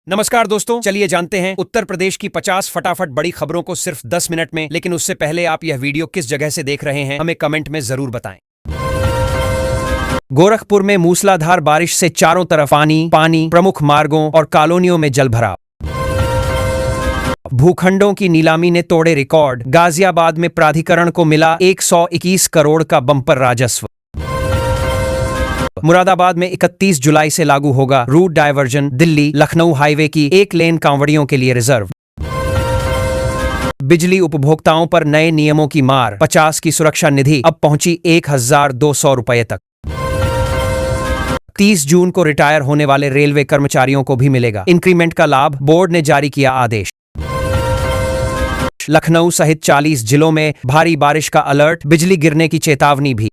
नमस्कार दोस्तों, चलिए जानते हैं उत्तर प्रदेश की 50 फटाफट बड़ी खबरों को सिर्फ 10 मिनट में। लेकिन उससे पहले आप यह वीडियो किस जगह से देख रहे हैं हमें कमेंट में जरूर बताएं। गोरखपुर में मूसलाधार बारिश से चारों तरफ पानी, प्रमुख मार्गों और कॉलोनियों में जलभराव। भूखंडों की नीलामी ने तोड़े रिकॉर्ड। गाजियाबाद में प्राधिकरण को मिला 121 करोड़ का बम्पर राजस्व। मुरादाबाद में 31 जुलाई से लागू होगा route diversion. Delhi Lucknow highway की एक लेन कांवड़ियों के लिए रिजर्व। बिजली उपभोक्ताओं पर नए नियमों की मार। 50 की सुरक्षा निधि अब पहुंची 1200 रुपये तक। 30 जून को रिटायर होने वाले रेलवे कर्मचारियों को भी मिलेगा इंक्रीमेंट का लाभ। बोर्ड ने जारी किया आदेश। लखनऊ सहित 40 जिलों में भारी बारिश का अलर्ट। बिजली गिरने की चेतावनी भी।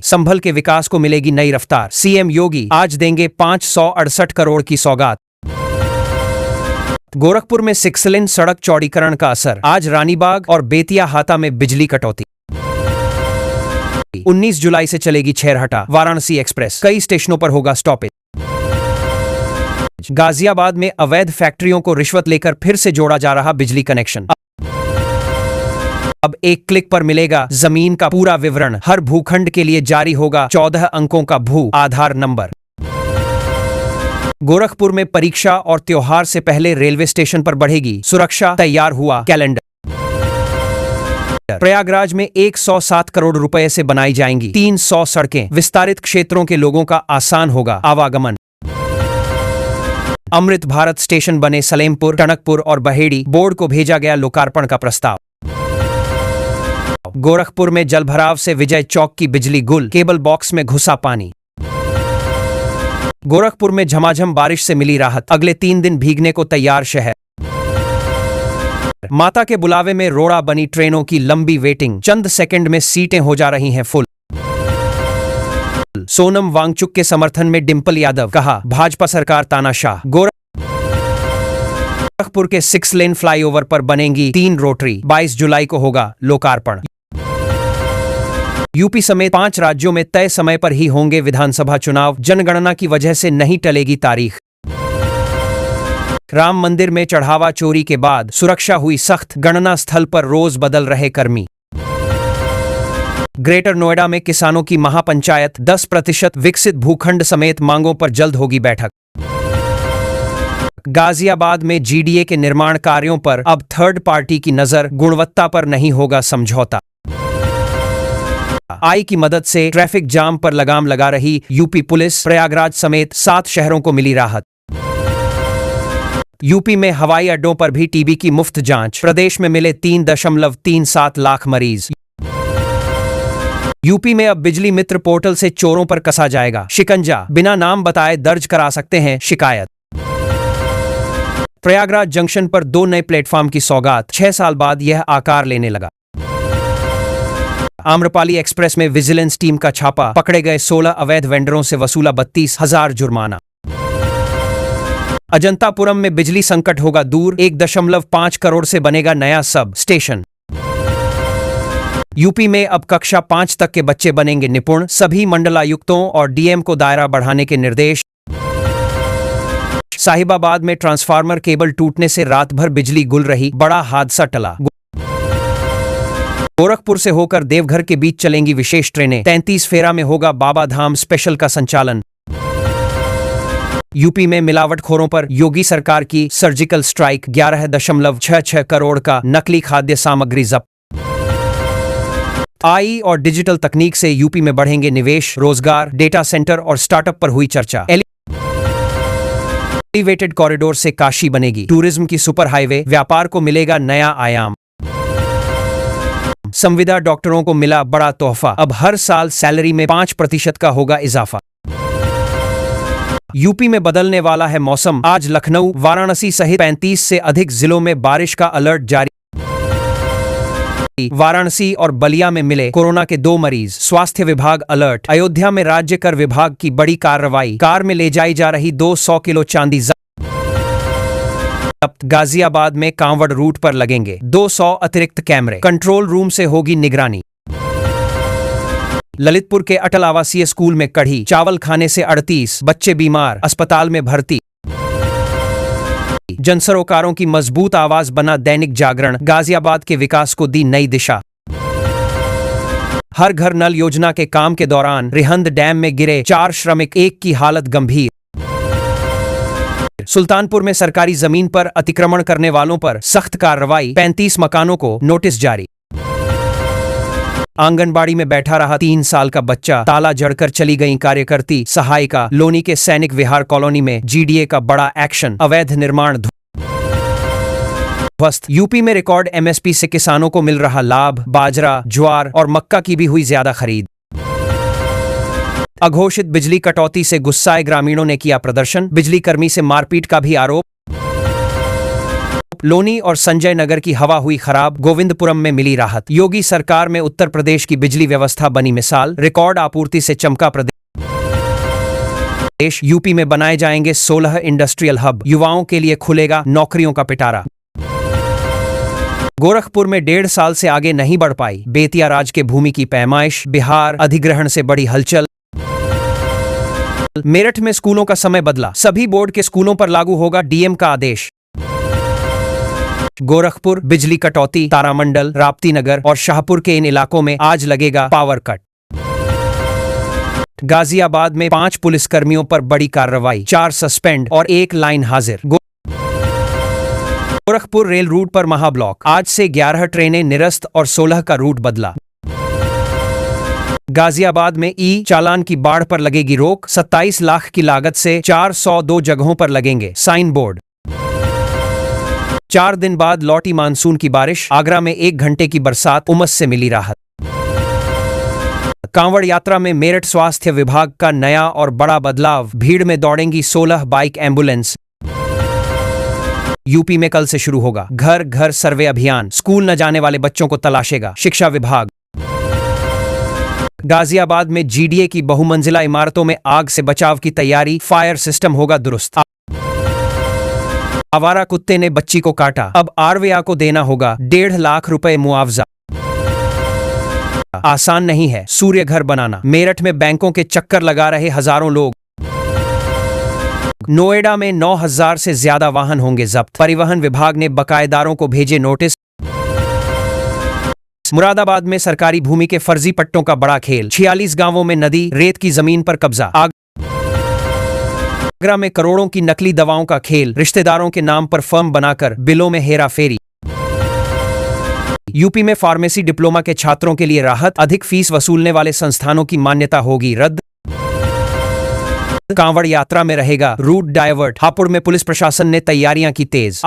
संभल के विकास को मिलेगी नई रफ्तार। सीएम योगी आज देंगे 568 करोड़ की सौगात। गोरखपुर में 6 लेन सड़क चौड़ीकरण का असर। आज रानीबाग और बेतिया हाता में बिजली कटौती। 19 जुलाई से चलेगी छेरहटा वाराणसी एक्सप्रेस। कई स्टेशनों पर होगा स्टॉपेज। गाजियाबाद में अवैध फैक्ट्रियों को रिश्वत लेकर फिर से जोड़ा जा रहा बिजली कनेक्शन। अब एक क्लिक पर मिलेगा जमीन का पूरा विवरण। हर भूखंड के लिए जारी होगा 14 अंकों का भू आधार नंबर। गोरखपुर में परीक्षा और त्योहार से पहले रेलवे स्टेशन पर बढ़ेगी सुरक्षा। तैयार हुआ कैलेंडर। प्रयागराज में 107 करोड़ रुपए से बनाई जाएंगी 300 सड़कें। विस्तारित क्षेत्रों के लोगों का आसान होगा आवागमन। अमृत भारत स्टेशन बने सलेमपुर, टनकपुर और बहेड़ी। बोर्ड को भेजा गया लोकार्पण का प्रस्ताव। गोरखपुर में जलभराव से विजय चौक की बिजली गुल। केबल बॉक्स में घुसा पानी। गोरखपुर में झमाझम बारिश से मिली राहत। अगले 3 दिन भीगने को तैयार शहर। माता के बुलावे में रोड़ा बनी ट्रेनों की लंबी वेटिंग। चंद सेकंड में सीटें हो जा रही हैं फुल। सोनम वांगचुक के समर्थन में डिंपल यादव। कहा भाजपा सरकार तानाशाह। गोरखपुर के 6 लेन फ्लाईओवर पर बनेंगी 3 रोटरी। 22 जुलाई को होगा लोकार्पण। यूपी समेत 5 राज्यों में तय समय पर ही होंगे विधानसभा चुनाव। जनगणना की वजह से नहीं टलेगी तारीख। राम मंदिर में चढ़ावा चोरी के बाद सुरक्षा हुई सख्त। गणना स्थल पर रोज बदल रहे कर्मी। ग्रेटर नोएडा में किसानों की महापंचायत। 10% विकसित भूखंड समेत मांगों पर जल्द होगी बैठक। गाजियाबाद में जीडीए के निर्माण कार्यों पर अब थर्ड पार्टी की नजर। गुणवत्ता पर नहीं होगा समझौता। आई की मदद से ट्रैफिक जाम पर लगाम लगा रही यूपी पुलिस। प्रयागराज समेत 7 शहरों को मिली राहत। यूपी में हवाई अड्डों पर भी टीबी की मुफ्त जांच। प्रदेश में मिले 3.37 लाख मरीज। यूपी में अब बिजली मित्र पोर्टल से चोरों पर कसा जाएगा शिकंजा। बिना नाम बताए दर्ज करा सकते हैं शिकायत। प्रयागराज जंक्शन पर 2 नए प्लेटफॉर्म की सौगात। 6 साल बाद यह आकार लेने लगा। आम्रपाली एक्सप्रेस में विजिलेंस टीम का छापा। पकड़े गए 16 अवैध वेंडरों से वसूला 32,000 जुर्माना। अजंतापुरम में बिजली संकट होगा दूर। 1.5 करोड़ से बनेगा नया सब स्टेशन। यूपी में अब कक्षा 5 तक के बच्चे बनेंगे निपुण। सभी मंडलायुक्तों और डीएम को दायरा बढ़ाने के निर्देश। साहिबाबाद में ट्रांसफार्मर केबल टूटने से रात भर बिजली गुल रही। बड़ा हादसा टला। गोरखपुर से होकर देवघर के बीच चलेंगी विशेष ट्रेनें। 33 फेरा में होगा बाबा धाम स्पेशल का संचालन। यूपी में मिलावटखोरों पर योगी सरकार की सर्जिकल स्ट्राइक। 11.66 करोड़ का नकली खाद्य सामग्री जब्त। आई और डिजिटल तकनीक से यूपी में बढ़ेंगे निवेश रोजगार। डेटा सेंटर और स्टार्टअप पर हुई चर्चा। एलिवेटेड कॉरिडोर से काशी बनेगी टूरिज्म की सुपर हाईवे। व्यापार को मिलेगा नया आयाम। संविदा डॉक्टरों को मिला बड़ा तोहफा। अब हर साल सैलरी में 5% का होगा इजाफा। यूपी में बदलने वाला है मौसम। आज लखनऊ वाराणसी सहित 35 से अधिक जिलों में बारिश का अलर्ट जारी। वाराणसी और बलिया में मिले कोरोना के 2 मरीज। स्वास्थ्य विभाग अलर्ट। अयोध्या में राज्य कर विभाग की बड़ी कार्रवाई। कार में ले जाई जा रही 200 किलो चांदी जब्त। गाजियाबाद में कांवड़ रूट पर लगेंगे 200 अतिरिक्त कैमरे। कंट्रोल रूम से होगी निगरानी। ललितपुर के अटल आवासीय स्कूल में कढ़ी चावल खाने से 38 बच्चे बीमार, अस्पताल में भर्ती। जनसरोकारों की मजबूत आवाज बना दैनिक जागरण, गाजियाबाद के विकास को दी नई दिशा। हर घर नल योजना के काम के दौरान रिहंद डैम में गिरे 4 श्रमिक, एक की हालत गंभीर। सुल्तानपुर में सरकारी जमीन पर अतिक्रमण करने वालों पर सख्त कार्रवाई, 35 मकानों को नोटिस जारी। आंगनबाड़ी में बैठा रहा 3 साल का बच्चा, ताला जड़कर चली गई कार्यकर्ती सहायिका। लोनी के सैनिक विहार कॉलोनी में जीडीए का बड़ा एक्शन, अवैध निर्माण ध्वस्त। यूपी में रिकॉर्ड एमएसपी से किसानों को मिल रहा लाभ, बाजरा, ज्वार और मक्का की भी हुई ज्यादा खरीद। अघोषित बिजली कटौती से गुस्साए ग्रामीणों ने किया प्रदर्शन, बिजली कर्मी से मारपीट का भी आरोप। लोनी और संजय नगर की हवा हुई खराब, गोविंदपुरम में मिली राहत। योगी सरकार में उत्तर प्रदेश की बिजली व्यवस्था बनी मिसाल, रिकॉर्ड आपूर्ति से चमका प्रदेश। यूपी में बनाए जाएंगे 16 इंडस्ट्रियल हब, युवाओं के लिए खुलेगा नौकरियों का पिटारा। गोरखपुर में 1.5 साल से आगे नहीं बढ़ पाई बेतिया राज के भूमि की पैमाइश, बिहार अधिग्रहण से बड़ी हलचल। मेरठ में स्कूलों का समय बदला, सभी बोर्ड के स्कूलों पर लागू होगा डीएम का आदेश। गोरखपुर बिजली कटौती, तारामंडल, राप्ती नगर और शाहपुर के इन इलाकों में आज लगेगा पावर कट। गाजियाबाद में 5 पुलिसकर्मियों पर बड़ी कार्रवाई, 4 सस्पेंड और 1 लाइन हाजिर। गोरखपुर रेल रूट पर महाब्लॉक, आज से 11 ट्रेनें निरस्त और 16 का रूट बदला। गाजियाबाद में ई चालान की बाढ़ पर लगेगी रोक, 27 लाख की लागत से 402 जगहों पर लगेंगे साइन बोर्ड। 4 दिन बाद लौटी मानसून की बारिश, आगरा में 1 घंटे की बरसात, उमस से मिली राहत। कांवड़ यात्रा में मेरठ स्वास्थ्य विभाग का नया और बड़ा बदलाव, भीड़ में दौड़ेंगी 16 बाइक एम्बुलेंस। यूपी में कल से शुरू होगा घर घर सर्वे अभियान, स्कूल न जाने वाले बच्चों को तलाशेगा शिक्षा विभाग। गाजियाबाद में जीडीए की बहुमंजिला इमारतों में आग से बचाव की तैयारी, फायर सिस्टम होगा दुरुस्त। आवारा कुत्ते ने बच्ची को काटा, अब आरवीआ को देना होगा 1.5 लाख रुपए मुआवजा। आसान नहीं है सूर्य घर बनाना, मेरठ में बैंकों के चक्कर लगा रहे हजारों लोग। नोएडा में 9,000 से ज्यादा वाहन होंगे जब्त, परिवहन विभाग ने बकायेदारों को भेजे नोटिस। मुरादाबाद में सरकारी भूमि के फर्जी पट्टों का बड़ा खेल, 46 गांवों में नदी रेत की जमीन पर कब्जा। आगरा में करोड़ों की नकली दवाओं का खेल, रिश्तेदारों के नाम पर फर्म बनाकर बिलों में हेरा फेरी। यूपी में फार्मेसी डिप्लोमा के छात्रों के लिए राहत, अधिक फीस वसूलने वाले संस्थानों की मान्यता होगी रद्द। कांवड़ यात्रा में रहेगा रूट डायवर्ट, हापुड़ में पुलिस प्रशासन ने तैयारियां की तेज।